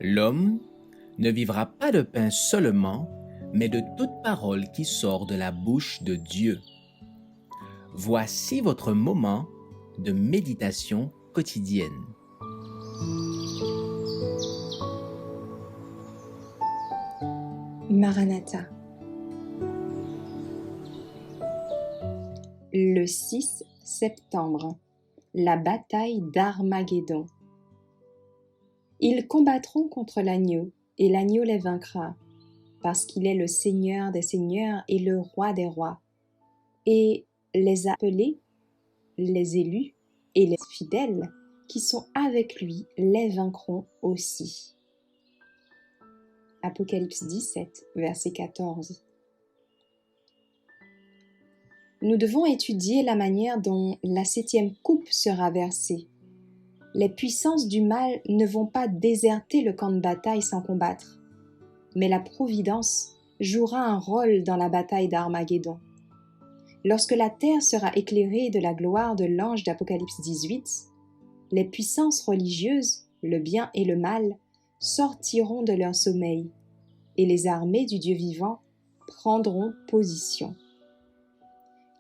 L'homme ne vivra pas de pain seulement, mais de toute parole qui sort de la bouche de Dieu. Voici votre moment de méditation quotidienne. Maranatha. Le 6 septembre, la bataille d'Armageddon. Ils combattront contre l'agneau, et l'agneau les vaincra, parce qu'il est le Seigneur des seigneurs et le Roi des rois. Et les appelés, les élus et les fidèles qui sont avec lui les vaincront aussi. Apocalypse 17, verset 14. Nous devons étudier la manière dont la 7e coupe sera versée. Les puissances du mal ne vont pas déserter le camp de bataille sans combattre, mais la providence jouera un rôle dans la bataille d'Armageddon. Lorsque la terre sera éclairée de la gloire de l'ange d'Apocalypse 18, les puissances religieuses, le bien et le mal, sortiront de leur sommeil, et les armées du Dieu vivant prendront position.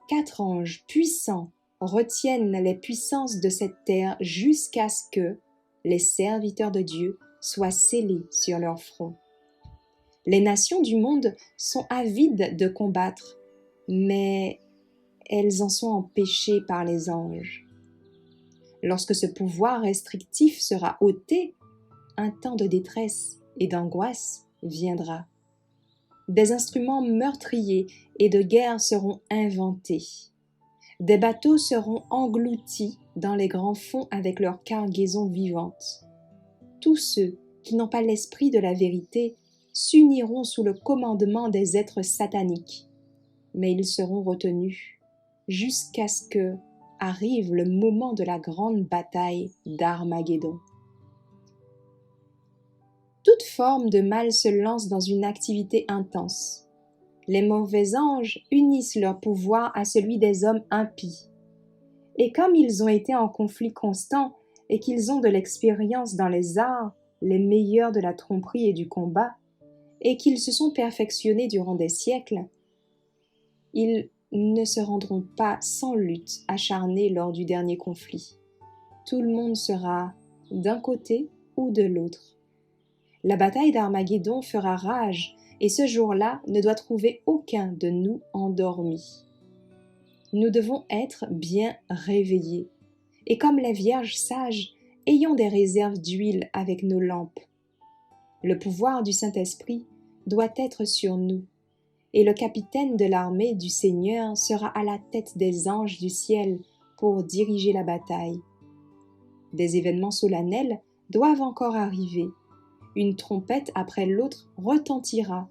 4 anges puissants retiennent les puissances de cette terre jusqu'à ce que les serviteurs de Dieu soient scellés sur leur front. Les nations du monde sont avides de combattre, mais elles en sont empêchées par les anges. Lorsque ce pouvoir restrictif sera ôté, un temps de détresse et d'angoisse viendra. Des instruments meurtriers et de guerre seront inventés. Des bateaux seront engloutis dans les grands fonds avec leurs cargaisons vivantes. Tous ceux qui n'ont pas l'esprit de la vérité s'uniront sous le commandement des êtres sataniques, mais ils seront retenus jusqu'à ce que arrive le moment de la grande bataille d'Armageddon. Toute forme de mal se lance dans une activité intense. Les mauvais anges unissent leur pouvoir à celui des hommes impies. Et comme ils ont été en conflit constant et qu'ils ont de l'expérience dans les arts, les meilleurs de la tromperie et du combat, et qu'ils se sont perfectionnés durant des siècles, ils ne se rendront pas sans lutte acharnée lors du dernier conflit. Tout le monde sera d'un côté ou de l'autre. La bataille d'Armageddon fera rage, et ce jour-là ne doit trouver aucun de nous endormis. Nous devons être bien réveillés, et comme les vierges sages, ayons des réserves d'huile avec nos lampes. Le pouvoir du Saint-Esprit doit être sur nous, et le capitaine de l'armée du Seigneur sera à la tête des anges du ciel pour diriger la bataille. Des événements solennels doivent encore arriver. Une trompette après l'autre retentira,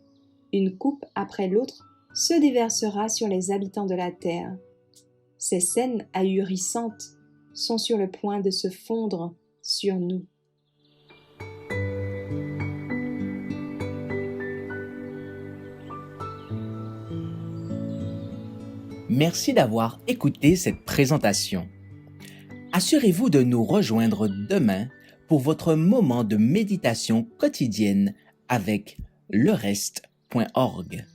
une coupe après l'autre se déversera sur les habitants de la terre. Ces scènes ahurissantes sont sur le point de se fondre sur nous. Merci d'avoir écouté cette présentation. Assurez-vous de nous rejoindre demain pour votre moment de méditation quotidienne avec lereste.org.